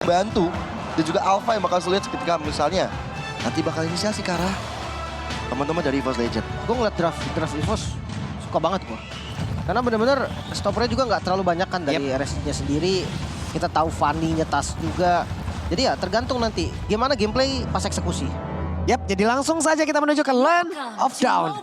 bantu. Dan juga Alpha yang bakal sulit ketika misalnya nanti bakal inisiasi ke arah teman-teman dari EVOS Legend. Gue ngeliat draft EVOS suka banget gue. Karena bener-bener stoppernya juga nggak terlalu banyak kan dari RSG-nya sendiri. Kita tahu Fanny-nya Tas juga. Jadi ya tergantung nanti gimana gameplay pas eksekusi. Yap, jadi langsung saja kita menuju ke Land of Dawn.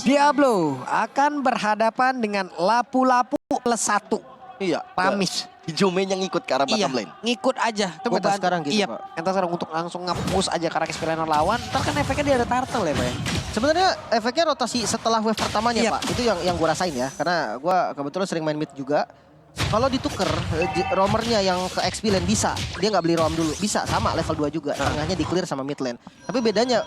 Diablo akan berhadapan dengan Lapu-Lapu +1. Iya, Ramis. Hijau main yang ikut ke arah Iya, bottom lane. ngikut aja. Itu meta sekarang gitu, iya, Pak. meta sekarang untuk langsung nge-push aja karakter spelener lawan. Ntar kan efeknya dia ada turtle ya, Pak ya? Sebenarnya efeknya rotasi setelah wave pertamanya Iya. Pak. Itu yang gue rasain ya. Karena gue kebetulan sering main mid juga. Kalau dituker roamernya yang ke XP lane bisa. Dia nggak beli roam dulu. Bisa sama level 2 juga. Tengahnya di clear sama mid lane. Tapi bedanya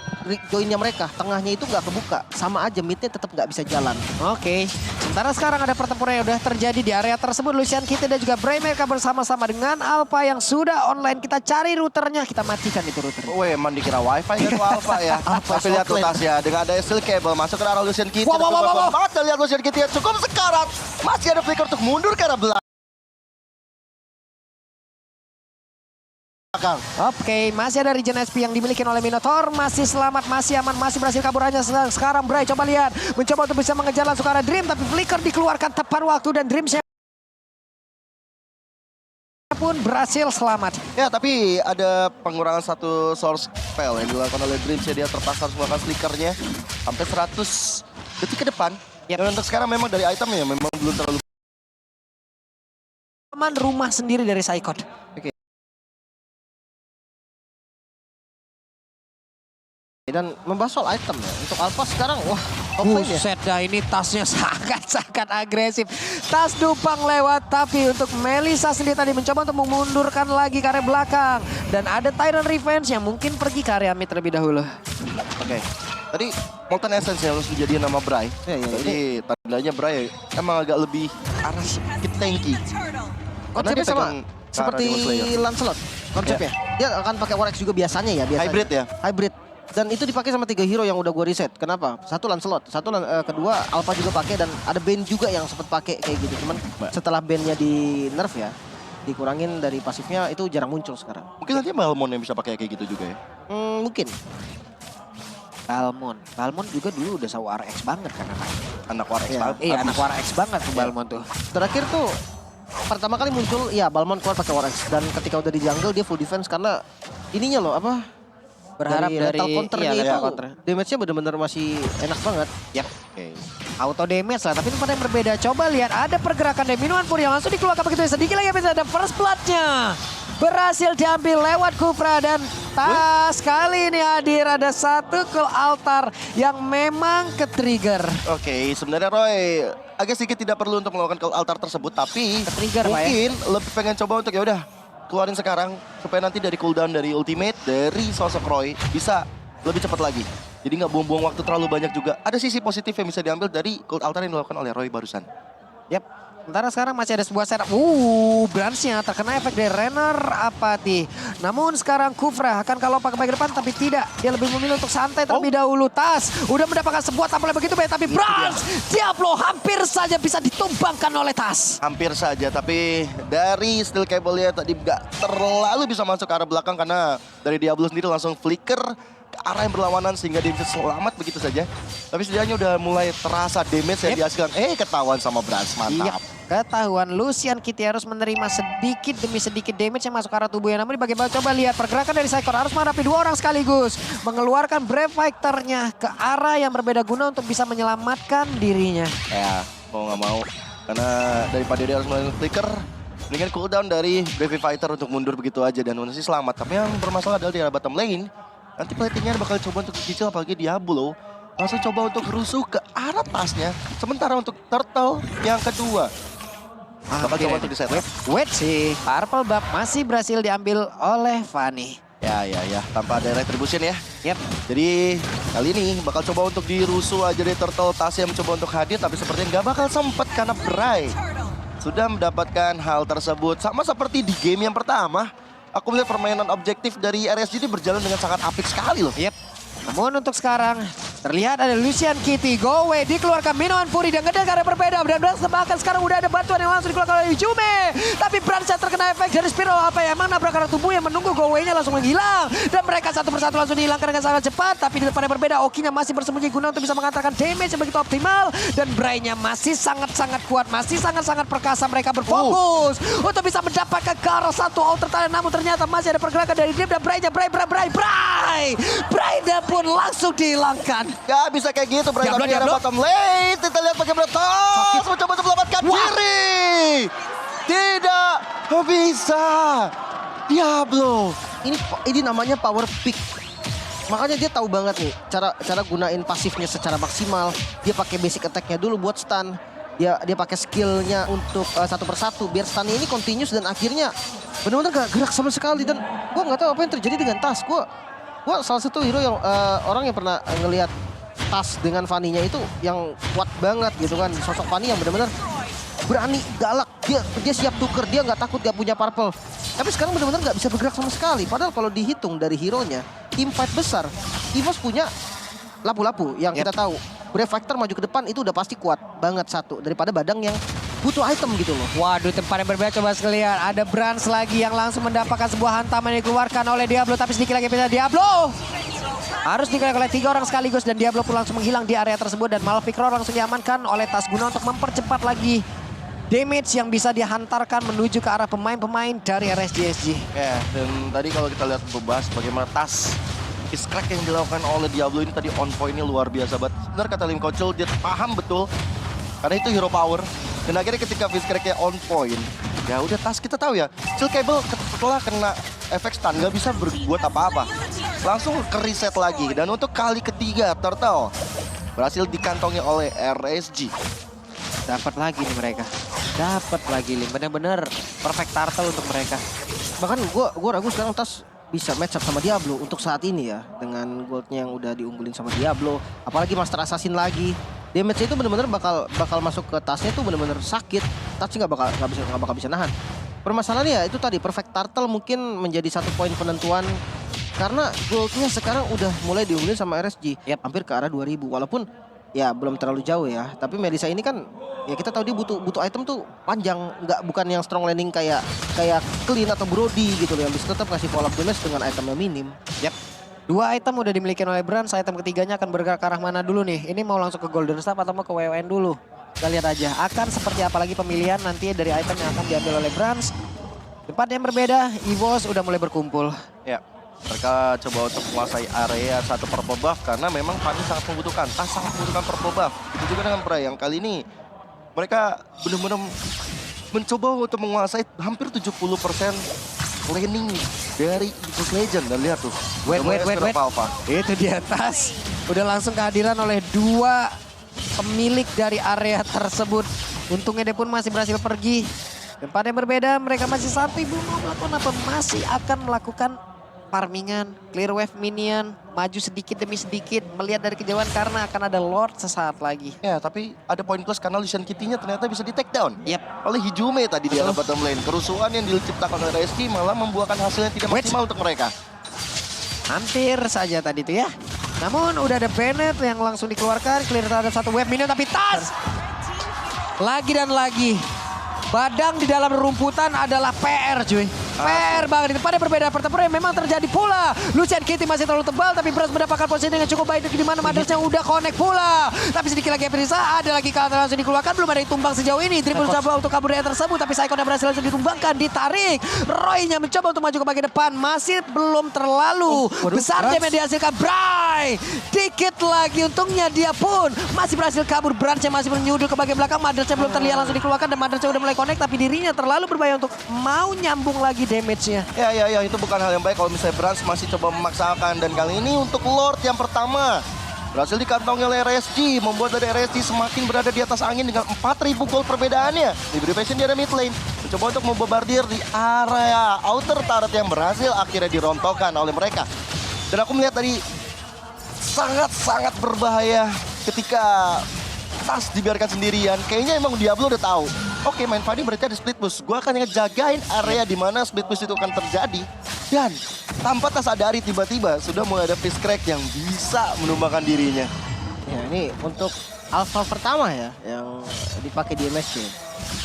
joinnya mereka. Tengahnya itu nggak kebuka. Sama aja midnya tetap nggak bisa jalan. Oke, sementara sekarang ada pertempuran yang udah terjadi di area tersebut. Lucian Kitty dan juga Bray mereka bersama-sama dengan Alpha yang sudah online. Kita cari routernya, kita matikan itu router. Weh, emang dikira wifi kan tuh Alpha ya. Tapi lihat rotasnya dengan ada steel cable masuk ke arah Lucian Kitty. Wow. Banget lihat Lucian Kitty cukup sekarat. Masih ada flicker untuk mundur ke arah belakang. Oke, masih ada regen SP yang dimiliki oleh Minotaur. Masih selamat, masih aman, masih berhasil kabur aja. Sekarang Bray coba lihat. Mencoba untuk bisa mengejar langsung ke arah Dream. Tapi flicker dikeluarkan tepat waktu dan Dream pun berhasil selamat. Ya, tapi ada pengurangan satu source spell yang dilakukan oleh Dreams ya. Dia terpaksa harus melakukan flickernya sampai 100 detik ke depan. Dan untuk sekarang memang dari itemnya memang belum terlalu Aman rumah sendiri dari Saikot. Dan membahas soal item ya. Untuk Alpha sekarang wah top lane ya. Buset dah, ini tasnya sangat-sangat agresif. Tas Dupang lewat, tapi untuk Melissa sendiri tadi mencoba untuk memundurkan lagi ke area belakang. Dan ada Tyrant Revenge yang mungkin pergi ke area mid terlebih dahulu. Oke. Tadi Molten Essence yang harus dijadiin nama Bray. Ya. Jadi tandanya Bray emang agak lebih arah sedikit tanky. Konsepnya dia sama pegang seperti ke arah Demon Slayer. Lancelot konsepnya. Dia akan pakai War X juga biasanya ya. Hybrid ya? Hybrid. Dan itu dipakai sama 3 hero yang udah gue reset. Kenapa? Satu Lancelot, kedua Alpha juga pakai dan ada Bane juga yang sempat pakai kayak gitu. Cuman setelah Bane-nya di nerf ya, dikurangin dari pasifnya itu jarang muncul sekarang. Mungkin nanti Balmon yang bisa pakai kayak gitu juga ya. Mungkin. Balmon juga dulu udah War X banget kan anaknya. Anak War X Iya. bagus. Iya, anak War X banget tuh Balmon tuh. Terakhir tuh pertama kali muncul ya Balmon keluar pakai War X dan ketika udah di jungle dia full defense karena ininya loh apa? Berharap dari lethal counternya iya, itu lethal counter. damage-nya bener-bener masih enak banget. Yap. Oke. Auto damage lah, tapi tempat yang berbeda. Coba lihat, ada pergerakan dari Minuan Pur yang langsung dikeluarkan begitu. Sedikit lagi bisa ada first blood-nya. Berhasil diambil lewat Kufra dan Tas. Kali ini hadir ada satu kill altar yang memang ke-trigger. Oke, sebenarnya Roy agak sedikit tidak perlu untuk melakukan call altar tersebut, tapi Ke-trigger, Pak, ya? mungkin lebih pengen coba untuk ya udah keluarin sekarang supaya nanti dari cooldown dari ultimate dari sosok Roy bisa lebih cepat lagi. Jadi nggak buang-buang waktu terlalu banyak juga. Ada sisi positif yang bisa diambil dari cold altar yang dilakukan oleh Roy barusan. Yap. Sementara sekarang masih ada sebuah setup. Branch-nya terkena efek dari Renner Apathy. Namun sekarang Kufra akan kalau pakai back depan tapi tidak. Dia lebih memilih untuk santai terlebih dahulu. Tas udah mendapatkan sebuah tampil begitu baik. Tapi Branch, Diablo hampir saja bisa ditumbangkan oleh Tas. Hampir saja, tapi dari steel cable-nya tadi nggak terlalu bisa masuk ke arah belakang karena dari Diablo sendiri langsung flicker ke arah yang berlawanan sehingga dia bisa selamat begitu saja. Tapi setidaknya udah mulai terasa damage yang dihasilkan. Ketahuan sama Branch, mantap. Ketahuan Lucian Kitty harus menerima sedikit demi sedikit damage yang masuk ke arah tubuhnya. Namun bagaimana coba lihat pergerakan dari Saikor harus menghadapi 2 orang sekaligus. Mengeluarkan Brave Fighter-nya ke arah yang berbeda guna untuk bisa menyelamatkan dirinya. Ya, mau nggak mau. Karena daripada dia harus melakukan flicker, mendingan cooldown dari Brave Fighter untuk mundur begitu aja dan masih selamat. Tapi yang bermasalah adalah di arah bottom lane. Nanti platingnya bakal coba untuk cicil apalagi Diablo. Langsung coba untuk rusuh ke arah tasnya. Sementara untuk Turtle yang kedua. Bakal coba untuk di-set. Wait sih, Purple Buff masih berhasil diambil oleh Fanny. Ya. Tanpa ada retribution ya. Yap. Jadi kali ini bakal coba untuk dirusuh aja dari Turtle. Tas yang mencoba untuk hadir tapi sepertinya nggak bakal sempet karena Bray sudah mendapatkan hal tersebut. Sama seperti di game yang pertama. Aku melihat permainan objektif dari RSG ini berjalan dengan sangat apik sekali loh. Yap. Namun untuk sekarang Terlihat ada Lucian Kitty, go away, dikeluarkan minuman Fury dan ngedek area berbeda. Dan bahkan sekarang udah ada bantuan yang langsung dikeluarkan oleh Jume. Tapi Brancha terkena efek dari Spiro, apa ya, emang nabrak arah tubuh yang menunggu go away-nya langsung menghilang. Dan mereka satu persatu langsung dihilangkan dengan sangat cepat. Tapi di depan yang berbeda, Okinya masih bersembunyi guna untuk bisa mengantarkan damage yang begitu optimal. Dan Bray-nya masih sangat-sangat kuat, masih sangat-sangat perkasa. Mereka berfokus untuk bisa mendapatkan ke arah satu outer talent. Namun ternyata masih ada pergerakan dari Dim dan Bray-nya. Bray-nya pun langsung dihilangkan. Gak bisa kayak gitu, Bray. Tapi ada bottom lane. Kita lihat bagaimana Tos mencoba untuk melamatkan diri. Tidak bisa. Diablo. Ini namanya power pick. Makanya dia tahu banget nih cara gunain pasifnya secara maksimal. Dia pakai basic attack-nya dulu buat stun. Dia pakai skillnya untuk satu persatu biar stun ini continuous dan akhirnya benar-benar gak gerak sama sekali. Dan gue nggak tahu apa yang terjadi dengan Tas. Gue salah satu hero yang orang yang pernah ngelihat Tas dengan Fanny-nya itu yang kuat banget gitu kan. Sosok Fanny yang benar-benar berani, galak. Dia siap tuker, dia nggak takut gak punya purple. Tapi sekarang benar-benar nggak bisa bergerak sama sekali. Padahal kalau dihitung dari hero-nya, team fight besar, EVOS punya lapu-lapu yang kita tahu. Brave Factor maju ke depan itu udah pasti kuat banget satu. Daripada Badang yang butuh item gitu loh. Waduh, tempat yang berbeda, coba sekalian. Ada Brans lagi yang langsung mendapatkan sebuah hantaman yang dikeluarkan oleh Diablo. Tapi sedikit lagi pindah Diablo. Harus dikeluarkan oleh 3 orang sekaligus dan Diablo pun langsung menghilang di area tersebut. Dan Malefic Roar langsung diamankan oleh Tas guna untuk mempercepat lagi damage yang bisa dihantarkan menuju ke arah pemain-pemain dari RSGSG. Ya, dan tadi kalau kita lihat membahas bagaimana Tas crack yang dilakukan oleh Diablo ini tadi on point-nya luar biasa banget. Benar kata Lim Kocil, dia paham betul karena itu hero power. Dan akhirnya ketika crack-nya on point, ya udah Tas kita tahu ya, Steel Cable setelah kena efek stun nggak bisa berbuat apa-apa. Langsung ke reset lagi. Dan untuk kali ketiga, Turtle berhasil dikantongi oleh RSG. Dapat lagi nih mereka. Dapat lagi Lim. Benar-benar perfect turtle untuk mereka. Bahkan gue ragu sekarang Tas bisa match up sama Diablo untuk saat ini ya. Dengan goldnya yang udah diunggulin sama Diablo. Apalagi Master Assassin lagi. Damage itu benar-benar bakal masuk ke Tasnya tuh benar-benar sakit. Tasnya nggak bakal bisa nahan. Permasalahannya ya itu tadi perfect turtle mungkin menjadi satu poin penentuan. Karena goldnya sekarang udah mulai diunggulin sama RSG. Hampir ke arah 2000. Walaupun ya belum terlalu jauh ya. Tapi Melissa ini kan ya kita tahu dia butuh item tuh panjang. Bukan yang strong landing kayak Clean atau Brody gitu loh. Yang bisa tetap ngasih follow up damage dengan itemnya minim. 2 item udah dimiliki oleh Brans. Item ketiganya akan bergerak ke arah mana dulu nih? Ini mau langsung ke Golden Staff atau mau ke WWN dulu? Kita lihat aja. Akan seperti apa lagi pemilihan nanti dari item yang akan diambil oleh Brans. Tempat yang berbeda, EVOS udah mulai berkumpul. Ya, mereka coba untuk menguasai area satu purple buff karena memang Fanny sangat membutuhkan. Tas sangat membutuhkan purple buff. Itu juga dengan Bray yang kali ini mereka benar-benar mencoba untuk menguasai hampir 70% laning dari League Legend. Dan lihat tuh. Wait. Itu di atas. Udah langsung kehadiran oleh 2 pemilik dari area tersebut. Untungnya dia pun masih berhasil pergi. Tempat yang berbeda, mereka masih santai, belum mau melakukan apa. Masih akan melakukan farmingan, clear wave minion, maju sedikit demi sedikit, melihat dari kejauhan karena akan ada Lord sesaat lagi. Ya, tapi ada poin plus karena Lucian Kitty-nya ternyata bisa di take down. Yep. Oleh Hijume tadi di arah bottom lane. Kerusuhan yang diciptakan oleh RSG malah membuahkan hasil yang tidak maksimal untuk mereka. Hampir saja tadi tuh ya. Namun udah ada Bennett yang langsung dikeluarkan, clear terhadap 1 wave minion, tapi Tas! Lagi dan lagi. Badang di dalam rumputan adalah PR cuy. PR banget. Di tempat yang berbeda pertempuran memang terjadi pula. Lucian Kitty masih terlalu tebal tapi Brans mendapatkan posisi dengan cukup baik di mana Madras yang udah connect pula. Tapi sedikit lagi Eprisa ada lagi kalah langsung dikeluarkan. Belum ada yang tumbang sejauh ini. Dribble coba untuk kabur dari tersebut tapi Saikon berhasil langsung ditumbangkan, ditarik. Roy-nya mencoba untuk maju ke bagian depan. Masih belum terlalu besar damage dihasilkan Bray. Dikit lagi untungnya dia pun masih berhasil kabur. Brans yang masih menyudul ke bagian belakang. Madrasnya belum terlihat langsung dikeluarkan dan Madrasnya udah mulai connect tapi dirinya terlalu berbahaya untuk mau nyambung lagi damage-nya. Ya, itu bukan hal yang baik kalau misalnya Brans masih coba memaksakan. Dan kali ini untuk Lord yang pertama berhasil dikantongi oleh RSG, membuat dari RSG semakin berada di atas angin dengan 4.000 gold perbedaannya. Di Brivation di area mid lane, mencoba untuk membobardir di area outer turret yang berhasil akhirnya dirontokkan oleh mereka. Dan aku melihat tadi sangat-sangat berbahaya ketika Tas dibiarkan sendirian. Kayaknya emang Diablo udah tahu. Oke, main Fanny berarti ada split push. Gue akan ngejagain area di mana split push itu akan terjadi. Dan tanpa Tas sadari tiba-tiba sudah mulai ada face crack yang bisa menumbangkan dirinya. Ya, ini untuk Alpha pertama ya yang dipakai di MSC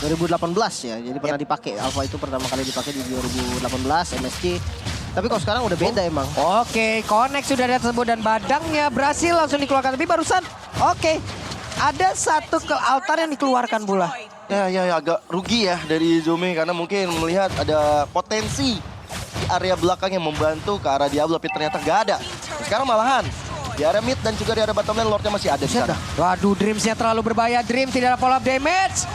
2018 ya. Jadi pernah dipakai Alpha itu pertama kali dipakai di 2018 MSC. Tapi kalau sekarang udah beda emang. Oke, connect sudah ada tersebut dan badangnya berhasil langsung dikeluarkan. Tapi barusan, oke, ada satu ke altar yang dikeluarkan pula. Ya agak rugi ya dari Izumi karena mungkin melihat ada potensi di area belakang yang membantu ke arah Diablo, tapi ternyata nggak ada. Sekarang malahan di area mid dan juga di area bottom lane Lordnya masih ada di sana. Waduh, Dreams-nya terlalu berbahaya. Dream tidak ada follow up damage.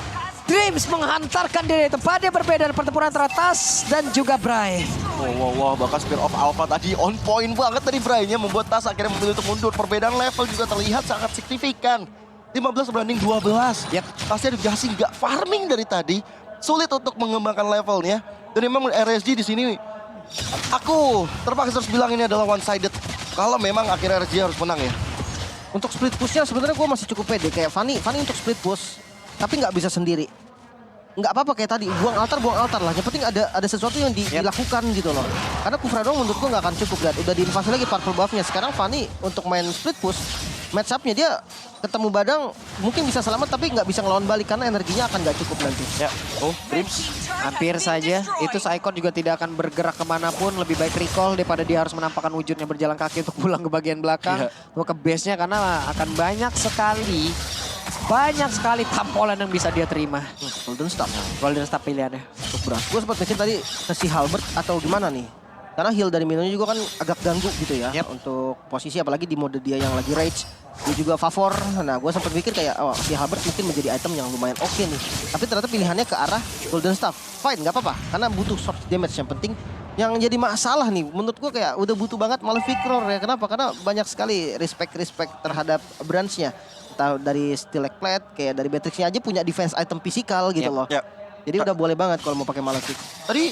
Dreams menghantarkan diri tempatnya berbeda pertempuran antara Tas dan juga Bray. Wow, bahkan Spear of Alpha tadi on point banget tadi Bray-nya membuat Tas akhirnya memilih untuk mundur. Perbedaan level juga terlihat sangat signifikan. 15 banding 12. Yep. Tasnya dikasih nggak farming dari tadi. Sulit untuk mengembangkan levelnya. Dan memang RSG di sini aku terpaksa harus bilang ini adalah one sided. Kalau memang akhirnya RSG harus menang ya. Untuk split pushnya sebenarnya gue masih cukup pede. Kayak Fanny untuk split push, tapi nggak bisa sendiri. Nggak apa-apa kayak tadi, buang altar lah. Yang penting ada sesuatu yang dilakukan gitu loh. Karena Kufra doang menurut gue nggak akan cukup. Lihat, udah diinvasi lagi purple buff-nya. Sekarang Fanny untuk main split push, match up-nya dia ketemu Badang mungkin bisa selamat tapi nggak bisa ngelawan balik karena energinya akan nggak cukup nanti. Ya, Dreams. Hampir saja. Itu Saikon juga tidak akan bergerak kemanapun. Lebih baik recall daripada dia harus menampakkan wujudnya berjalan kaki untuk pulang ke bagian belakang. Mau ke base-nya karena akan banyak sekali tampolan yang bisa dia terima. Golden Staff. Golden Staff pilihannya. Cukup berat. Gue sempat mikir tadi ke si Halbert atau gimana nih. Karena heal dari minionnya juga kan agak ganggu gitu ya. Untuk posisi apalagi di mode dia yang lagi rage. Dia juga favor. Nah gue sempat pikir kayak si Halbert mungkin menjadi item yang lumayan oke nih. Tapi ternyata pilihannya ke arah Golden Staff. Fine gak apa-apa. Karena butuh source damage yang penting. Yang jadi masalah nih menurut gue kayak udah butuh banget Malefic Roar ya. Kenapa? Karena banyak sekali respect terhadap branch-nya. Entah dari Stilek Plate, kayak dari Beatrix-nya aja punya defense item fisikal gitu loh. Jadi udah boleh banget kalau mau pakai Malefic. Tadi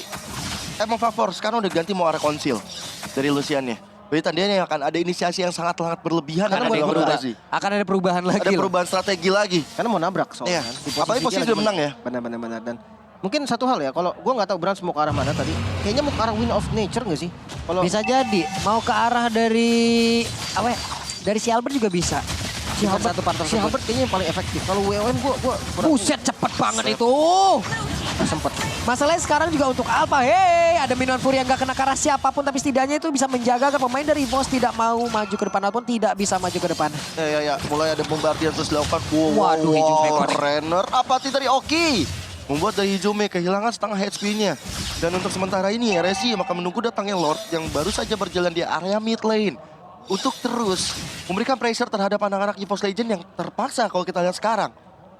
emang favor, sekarang udah ganti mau arah konsil dari Lucian-nya. Berarti tandanya akan ada inisiasi yang sangat berlebihan. Akan ada perubahan lagi. Ada perubahan strategi lagi. Karena mau nabrak soalnya. Apalagi posisi udah menang ya. Benar. Dan mungkin satu hal ya, kalau gue nggak tahu Branch mau ke arah mana tadi. Kayaknya mau ke arah Wind of Nature nggak sih? Kalau Bisa jadi. Mau ke arah dari si Albert juga bisa. si Halbert kayaknya yang paling efektif. Kalau WON gue Buset, cepet banget itu. sempet. Masalahnya sekarang juga untuk Alpha, ada Minion Fury yang gak kena ke arah siapapun, tapi setidaknya itu bisa menjaga agar pemain dari EVOS tidak mau maju ke depan ataupun tidak bisa maju ke depan. Ya, mulai ada bombardier terus dilakukan. Waduh, Hijume connect. Renner, apati dari Oki. Membuat dari Hijume kehilangan setengah HP-nya. Dan untuk sementara ini RSI maka menunggu datangnya Lord yang baru saja berjalan di area mid lane. Untuk terus memberikan pressure terhadap anak-anak EVOS Legend yang terpaksa kalau kita lihat sekarang.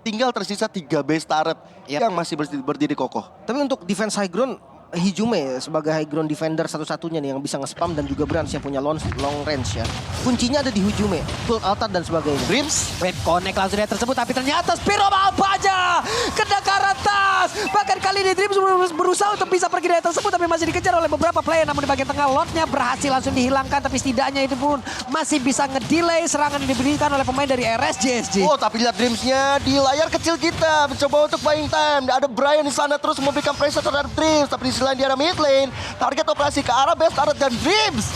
Tinggal tersisa 3 base turret yang masih berdiri kokoh. Tapi untuk defense high ground, Hijume sebagai high ground defender satu-satunya nih yang bisa nge-spam dan juga Branch yang punya long range ya. Kuncinya ada di Hijume, full altar dan sebagainya. Dreams, wave connect langsung dari tersebut, tapi ternyata Spear of Alpha aja kena ke atas. Bahkan kali ini Dreams berusaha untuk bisa pergi dari tersebut, tapi masih dikejar oleh beberapa player. Namun di bagian tengah Lordnya berhasil langsung dihilangkan, tapi setidaknya itu pun masih bisa ngedelay serangan yang diberikan oleh pemain dari RSJSG. Oh, tapi lihat Dreams-nya di layar kecil kita mencoba untuk buying time. Ada Brian di sana terus memberikan pressure terhadap Dreams, tapi di selain di arah mid lane, target operasi ke arah base turret dan Dreams.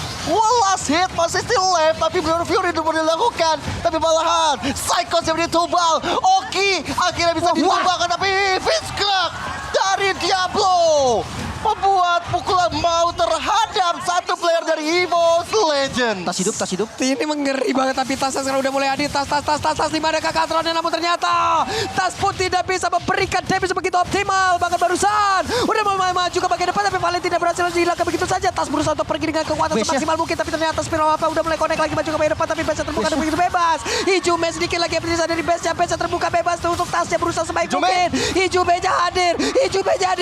Last hit masih still left, tapi Blur Fury itu boleh dilakukan. Tapi malahan, Psychos yang ditubal. Oki akhirnya bisa ditumbangkan, tapi Fitzcrack dari Diablo membuat pukulan mau terhadap satu player dari EVOS Legend. Tas hidup. Ini mengeri banget, tapi Tas sekarang udah mulai hadir. Tas di mana Kakatronnya, namun ternyata Tas pun tidak bisa memberikan damage begitu optimal. Bahkan barusan udah mulai maju ke bagian depan, tapi paling tidak berhasil dihilangkan begitu saja. Tas berusaha untuk pergi dengan kekuatan semaksimal mungkin, tapi ternyata Spiral apa udah mulai connect lagi maju ke bagian depan, tapi base terbuka begitu bebas. Hijume sedikit lagi berada dari base terbuka bebas untuk Tasnya berusaha sebaik mungkin. Hijume-nya hadir,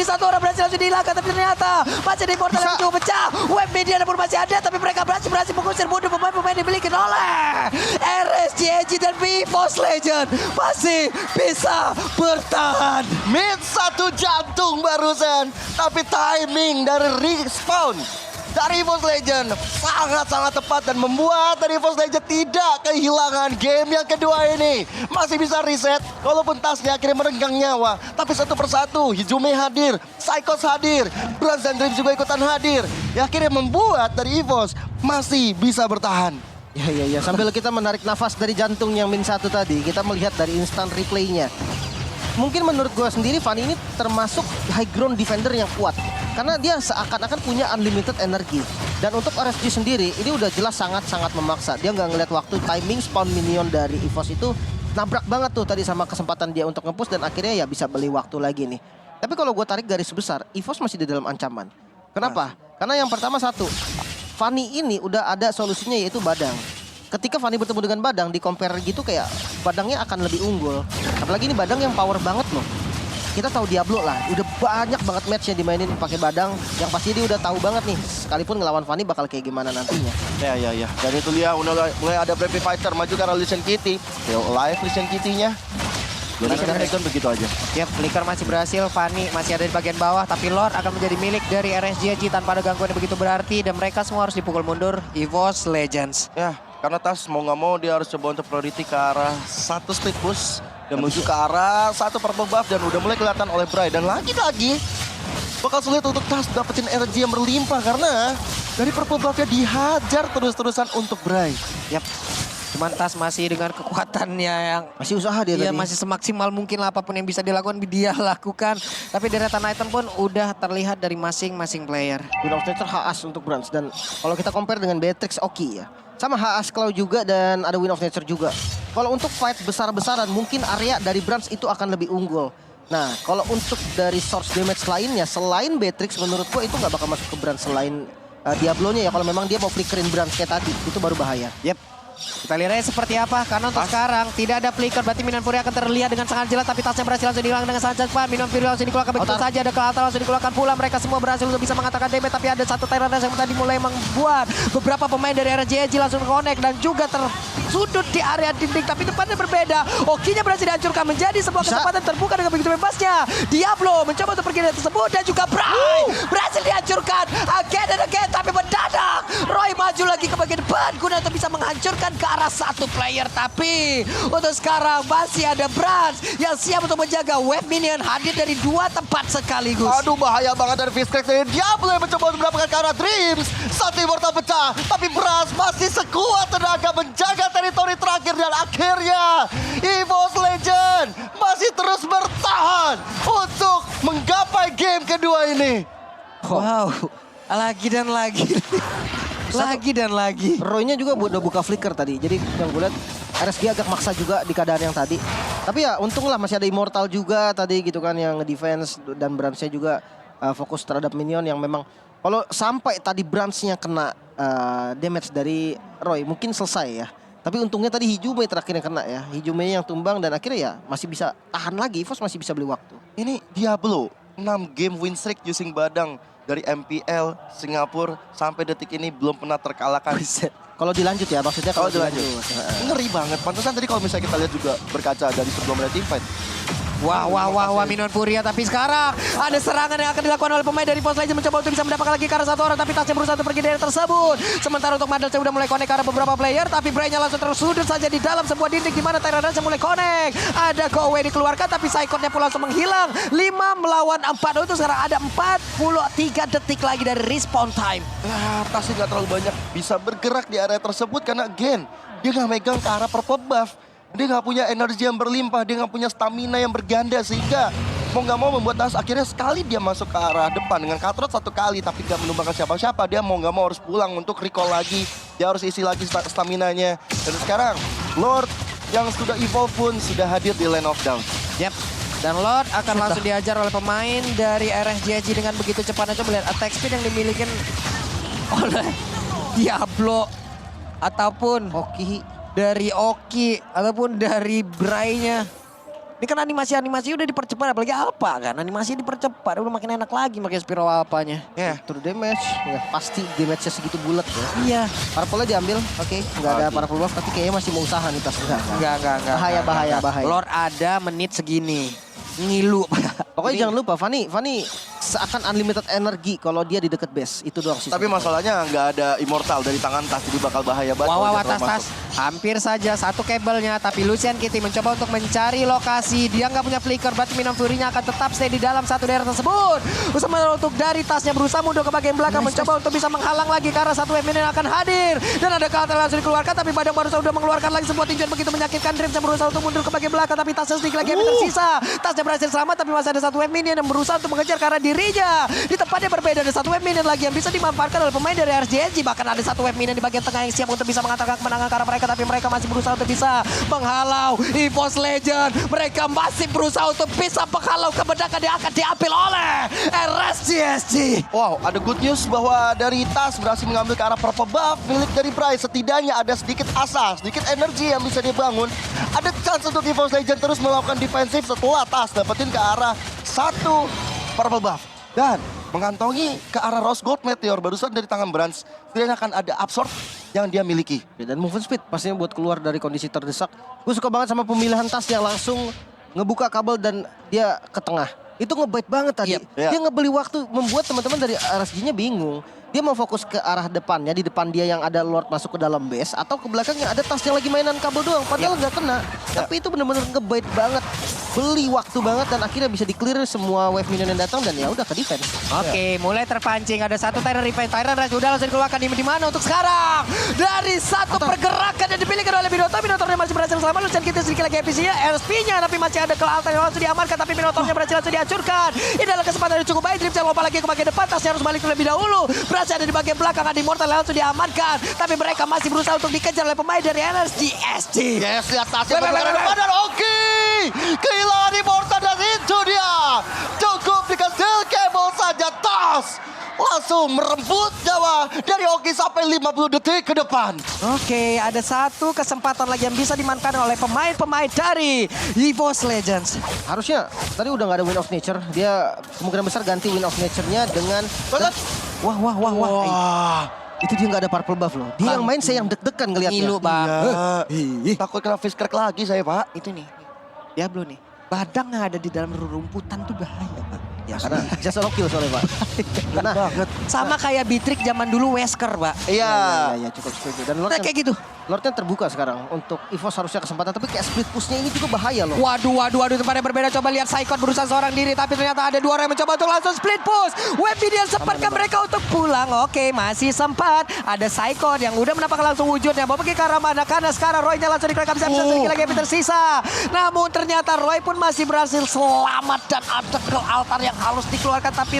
satu orang berhasil langsung dihilangkan, tapi ternyata masih di portal yang cukup pecah. Web media pun masih ada, tapi mereka berhasil mengusir mundur pemain-pemain dimiliki oleh RSJSG dan EVOS Legend masih bisa bertahan. Mid satu jantung barusan, tapi timing dari respawn dari EVOS Legend sangat-sangat tepat dan membuat dari EVOS Legend tidak kehilangan game yang kedua ini. Masih bisa reset walaupun Tasnya akhirnya merenggang nyawa. Tapi satu persatu Hijume hadir, Psychos hadir, Branch dan Dreams juga ikutan hadir. Yang akhirnya membuat dari EVOS masih bisa bertahan. Ya. Sambil kita menarik nafas dari jantung yang min 1 tadi, kita melihat dari instant replaynya. Mungkin menurut gue sendiri, Fanny ini termasuk high ground defender yang kuat. Karena dia seakan-akan punya unlimited energi. Dan untuk RSG sendiri, ini udah jelas sangat-sangat memaksa. Dia nggak ngeliat waktu, timing spawn minion dari EVOS itu nabrak banget tuh tadi sama kesempatan dia untuk nge-push. Dan akhirnya ya bisa beli waktu lagi nih. Tapi kalau gue tarik garis besar, EVOS masih di dalam ancaman. Kenapa? Karena yang pertama satu, Fanny ini udah ada solusinya yaitu Badang. Ketika Fanny bertemu dengan Badang, di compare gitu kayak Badangnya akan lebih unggul. Apalagi ini Badang yang power banget loh. Kita tahu Diablo lah, udah banyak banget match yang dimainin pakai Badang. Yang pasti dia udah tahu banget nih, sekalipun ngelawan Fanny bakal kayak gimana nantinya. Ya. Dan itu dia mulai ada Brave Fighter maju ke arah Lichen Kitty. Still alive Lichen Kitty-nya. Jadi kita takedown begitu aja. Yap, Flicker masih berhasil, Fanny masih ada di bagian bawah, tapi Lord akan menjadi milik dari RSGG tanpa ada gangguan yang begitu berarti, dan mereka semua harus dipukul mundur. EVOS Legends. Ya, karena Tas mau nggak mau dia harus coba untuk priority ke arah satu split push dan menuju ke arah satu purple buff dan udah mulai kelihatan oleh Bray. Dan lagi-lagi bakal sulit untuk Tas dapetin energi yang berlimpah karena dari purple buff-nya dihajar terus-terusan untuk Bray. Yap. Cuman Tas masih dengan kekuatannya yang Masih usaha dia iya, tadi. masih semaksimal mungkin lah apapun yang bisa dilakukan dia lakukan. Tapi deretan item pun udah terlihat dari masing-masing player. Win of Nature HS untuk Brans. Dan kalau kita compare dengan Beatrix, Oki ya. Sama HS Claw juga dan ada Win of Nature juga. Kalau untuk fight besar-besaran mungkin area dari Brans itu akan lebih unggul. Nah kalau untuk dari source damage lainnya selain Beatrix menurut gua itu nggak bakal masuk ke Brans selain Diablo-nya ya. Kalau memang dia mau flickerin Brans kayak tadi itu baru bahaya. Yep. Kita lihat seperti apa, karena untuk sekarang tidak ada flicker, berarti Minion Fury akan terlihat dengan sangat jelas, tapi tasnya berhasil langsung dihilang dengan sangat cepat. Minion Fury langsung dikeluarkan begitu saja, ada Kelata langsung dikeluarkan pula. Mereka semua berhasil untuk bisa mengatakan damage, tapi ada satu Tyrant yang tadi mulai membuat beberapa pemain dari RJG langsung connect dan juga tersudut di area dinding, tapi tempatnya berbeda. Okinya berhasil dihancurkan menjadi sebuah kesempatan terbuka dengan begitu bebasnya. Diablo mencoba untuk pergi dari tersebut dan juga Bray berhasil dihancurkan again and again, tapi mendadak Roy maju lagi ke bagian depan guna untuk bisa menghancurkan ke arah satu player. Tapi untuk sekarang masih ada Brans yang siap untuk menjaga wave minion hadir dari dua tempat sekaligus. Aduh bahaya banget dari Fizz-Crack dari Diablo yang mencoba untuk mendapatkan ke arah Dreams. Satu immortal pecah, tapi Brans masih sekuat tenaga menjaga teritori terakhir dan akhirnya EVOS Legend masih terus bertahan untuk menggapai game kedua ini. Wow, lagi dan lagi. Lagi dan lagi. Roy-nya juga udah buka flicker tadi. Jadi yang gue lihat RSG agak maksa juga di keadaan yang tadi. Tapi ya untung lah masih ada Immortal juga tadi gitu kan yang nge-defense. Dan Bransnya juga fokus terhadap minion yang memang kalau sampai tadi Bransnya kena damage dari Roy mungkin selesai ya. Tapi untungnya tadi Hijume terakhir yang kena ya. Hijume yang tumbang dan akhirnya ya masih bisa tahan lagi. EVOS masih bisa beli waktu. Ini Diablo 6 game win streak using Badang. Dari MPL, Singapura, sampai detik ini belum pernah terkalahkan. Kalau dilanjut ya maksudnya kalau dilanjut. Ngeri banget. Pantesan tadi kalau misalnya kita lihat juga berkaca dari sebelum ada teamfight. Wah, Minion Furia, tapi sekarang ada serangan yang akan dilakukan oleh pemain dari Pos Legend mencoba untuk bisa mendapatkan lagi ke arah satu orang, tapi tasnya berusaha untuk pergi dari tersebut. Sementara untuk Madel sudah mulai connect ke arah beberapa player, tapi Bray-nya langsung tersudut saja di dalam sebuah dinding di mana Tyrant mulai connect. Ada Go Away dikeluarkan, tapi Psychot-nya pun langsung menghilang. 5 melawan 4, itu sekarang ada 43 detik lagi dari respawn time. Tasnya nggak terlalu banyak bisa bergerak di area tersebut karena again, dia nggak megang ke arah purple buff. Dia nggak punya energi yang berlimpah, dia nggak punya stamina yang berganda sehingga mau nggak mau membuat Tas akhirnya sekali dia masuk ke arah depan dengan Katrot satu kali tapi nggak menumbangkan siapa-siapa. Dia mau nggak mau harus pulang untuk recall lagi, dia harus isi lagi staminanya. Dan sekarang Lord yang sudah evolve pun sudah hadir di Land of Down. Yap. Dan Lord akan langsung diajar oleh pemain dari RSGG dengan begitu cepatnya. Coba lihat attack speed yang dimiliki oleh Diablo ataupun Oki. dari Oki ataupun dari Bray-nya. Ini kan animasi udah dipercepat, apalagi Alpha kan. Animasinya dipercepat, udah makin enak lagi pakai Spiro Alpha-nya. Ya, True damage, ya pasti damage-nya segitu bulat ya. Iya. Purple-nya diambil, oke. Nggak ada purple buff, tapi kayaknya masih mau usaha nih Tas. Enggak. Bahaya. Lord ada menit segini. Ngilu. Pokoknya jangan lupa, Fanny Max akan unlimited energi kalau dia di deket base. Itu doang sih. Tapi masalahnya nggak ada immortal dari tangan Tas, jadi bakal bahaya banget. Wow, kalau wow, Jethro tas. masuk. Hampir saja satu kabelnya. Tapi Lucian Kitty mencoba untuk mencari lokasi. Dia nggak punya flicker. Berarti Minion Fury-nya akan tetap stay di dalam satu daerah tersebut. Sementara untuk dari Tasnya berusaha mundur ke bagian belakang. Mencoba untuk bisa menghalang lagi karena satu wave minion akan hadir. Dan ada counter langsung dikeluarkan. Tapi Badang baru sudah mengeluarkan lagi sebuah tinjuan begitu menyakitkan. Dreams yang berusaha untuk mundur ke bagian belakang. Tapi Tasnya sedikit lagi yang tersisa. Tasnya berhasil selamat. Tapi masih ada satu wave minion yang berusaha untuk mengejar karena dirinya. Di tempatnya berbeda ada satu wave minion lagi yang bisa dimanfaatkan oleh pemain dari RSGNG. Bahkan ada satu wave minion di bagian tengah yang siap untuk bisa mengantarkan kemenangan karena mereka. Tapi mereka masih berusaha untuk bisa menghalau EVOS Legend. Mereka masih berusaha untuk bisa menghalau kemenangan yang akan diambil oleh RSGNG. Wow, ada good news bahwa dari Tas berhasil mengambil ke arah purple buff milik dari Bryce. Setidaknya ada sedikit asa, sedikit energi yang bisa dibangun. Ada chance untuk EVOS Legend terus melakukan defensif setelah Tas dapetin ke arah satu purple buff. Dan mengantongi ke arah Rose Gold Meteor barusan dari tangan Brans. Setidaknya akan ada absorb yang dia miliki. Ya, dan movement speed pastinya buat keluar dari kondisi terdesak. Gue suka banget sama pemilihan Tas yang langsung ngebuka kabel dan dia ke tengah. Itu ngebait banget tadi. Yep. Dia ngebeli waktu membuat teman-teman dari RSG-nya bingung. Dia mau fokus ke arah depannya, di depan dia yang ada Lord masuk ke dalam base, atau ke belakangnya ada Tas yang lagi mainan kabel doang, padahal nggak kena. Tapi itu bener-bener ngebait banget, beli waktu banget dan akhirnya bisa di-clear semua wave minion yang datang dan ya udah ke defense. Oke, mulai terpancing. Ada satu Tyrant Revenge. Tyrant Revenge sudah langsung dikeluarkan di mana untuk sekarang. Dari satu pergerakan yang dipilihkan oleh Minotaur. Minotaurnya masih berhasil selamat. Lucian kita sedikit lagi FPC-nya, RSP-nya. Tapi masih ada kelautan yang langsung diamankan. Tapi Minotaurnya berhasil langsung dihancurkan. Ini adalah kesempatan yang cukup baik. Dreams yang lompat lagi ke bagian depan. Tasnya harus balik terlebih dahulu. Berhasil ada di bagian belakang. Ada Immortal yang langsung diamankan. Tapi mereka masih berusaha untuk dikejar oleh pemain dari RSGNG. Yes, lihat Tasnya bergerak ke depan dan oke. Kehilangan Immortal dan itu dia. Cukup dengan steel cable saja Tas. Langsung merebut nyawa dari Oki sampai 50 detik ke depan. Oke, ada satu kesempatan lagi yang bisa dimanfaatkan oleh pemain-pemain dari EVOS Legends. Harusnya tadi udah nggak ada Wind of Nature, dia kemungkinan besar ganti Wind of Nature-nya dengan... Wah. Wah. Itu dia nggak ada purple buff loh. Dia yang main saya yang deg-degan ngeliatnya. Ngilu, Bang. Takut kena face crack lagi saya, Pak. Itu nih, Diablo nih. Badang yang ada di dalam rerumputan tuh bahaya, Pak. Ya karena just no kill soalnya Pak. Nah, Banget. Sama kayak Beatrix zaman dulu Wesker, Pak. Iya. ya cukup setuju. Dan Nah, kayak gitu. Lordnya terbuka sekarang untuk EVOS harusnya kesempatan, tapi kayak split push-nya ini juga bahaya loh. Waduh, tempatnya berbeda. Coba lihat Saikon berusaha seorang diri, tapi ternyata ada dua orang yang mencoba untuk langsung split push. Webidian sempatkan mereka untuk pulang. Oke, masih sempat. Ada Saikon yang udah mendapatkan langsung wujudnya. Mau pergi ke arah mana? Karena sekarang Roy-nya langsung dikerekam bisa sedikit lagi yang tersisa. Namun ternyata Roy pun masih berhasil selamat dan ada ke altar yang harus dikeluarkan. Tapi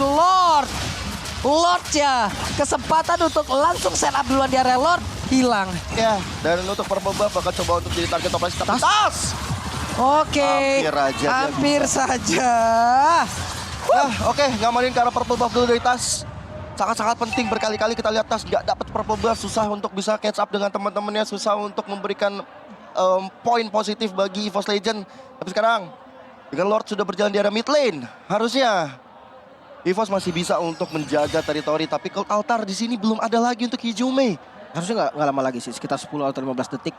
Lordnya kesempatan untuk langsung set up duluan di area Lord hilang. Ya, dan untuk purple buff bakal coba untuk jadi target operasi tapi Tas. Oke, Hampir aja dia hampir saja. Oke, ngamanin ke arah purple buff dulu dari Tas. Sangat-sangat penting, berkali-kali kita lihat Tas nggak dapat purple buff, susah untuk bisa catch up dengan teman-temannya, susah untuk memberikan poin positif bagi EVOS Legend. Tapi sekarang dengan Lord sudah berjalan di area mid lane, harusnya EVOS masih bisa untuk menjaga teritori, tapi Cult Altar di sini belum ada lagi untuk Hijume. Harusnya nggak lama lagi sih, sekitar 10 atau 15 detik.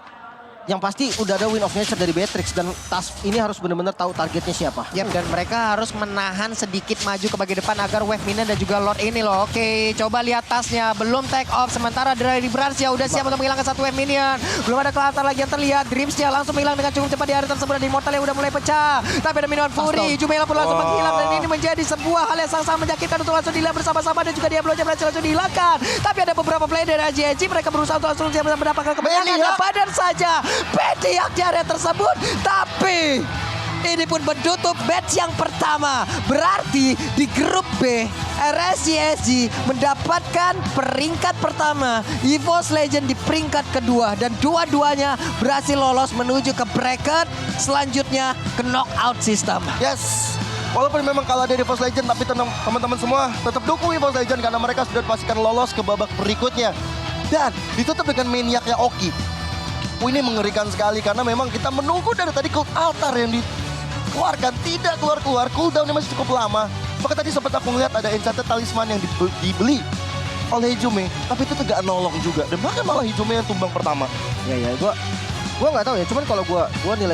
Yang pasti udah ada Wind of Nature dari Beatrix dan Tas ini harus benar-benar tahu targetnya siapa. Yap, dan mereka harus menahan sedikit maju ke bagian depan agar wave minion dan juga Lord ini loh. Oke, coba lihat Tasnya, belum take off. Sementara dari Brans ya udah siap untuk menghilangkan satu wave minion. Belum ada kelihatan lagi yang terlihat. Dreamsnya langsung menghilang dengan cukup cepat di area tersebut. Dan Immortal yang udah mulai pecah. Tapi ada Minion Fury, Jumela pun langsung menghilang. Dan ini menjadi sebuah hal yang sangat-sangat menyakitkan untuk langsung dilihat bersama-sama. Dan juga Diablo-nya berhasil langsung dihilangkan. Tapi ada beberapa player dari AJG, mereka berusaha untuk langsung mendapatkan kemenangan. Dan badan saja Pediak di area tersebut, tapi ini pun menutup match yang pertama. Berarti di grup B, RSGNG mendapatkan peringkat pertama, EVOS Legend di peringkat kedua, dan dua-duanya berhasil lolos menuju ke bracket selanjutnya ke knockout system. Yes, walaupun memang kalah dari EVOS Legend, tapi teman-teman semua tetap dukung EVOS Legend karena mereka sudah dipastikan lolos ke babak berikutnya. Dan ditutup dengan maniaknya Oki. Ini mengerikan sekali karena memang kita menunggu dari tadi Cult Altar yang dikeluarkan tidak keluar-keluar, cooldownnya masih cukup lama. Maka tadi sempat aku ngeliat ada Enchanted Talisman yang dibeli oleh Hijume, tapi itu tidak nolong juga dan bahkan malah Hijume yang tumbang pertama. Ya gua nggak tahu ya, cuman kalau gua nilai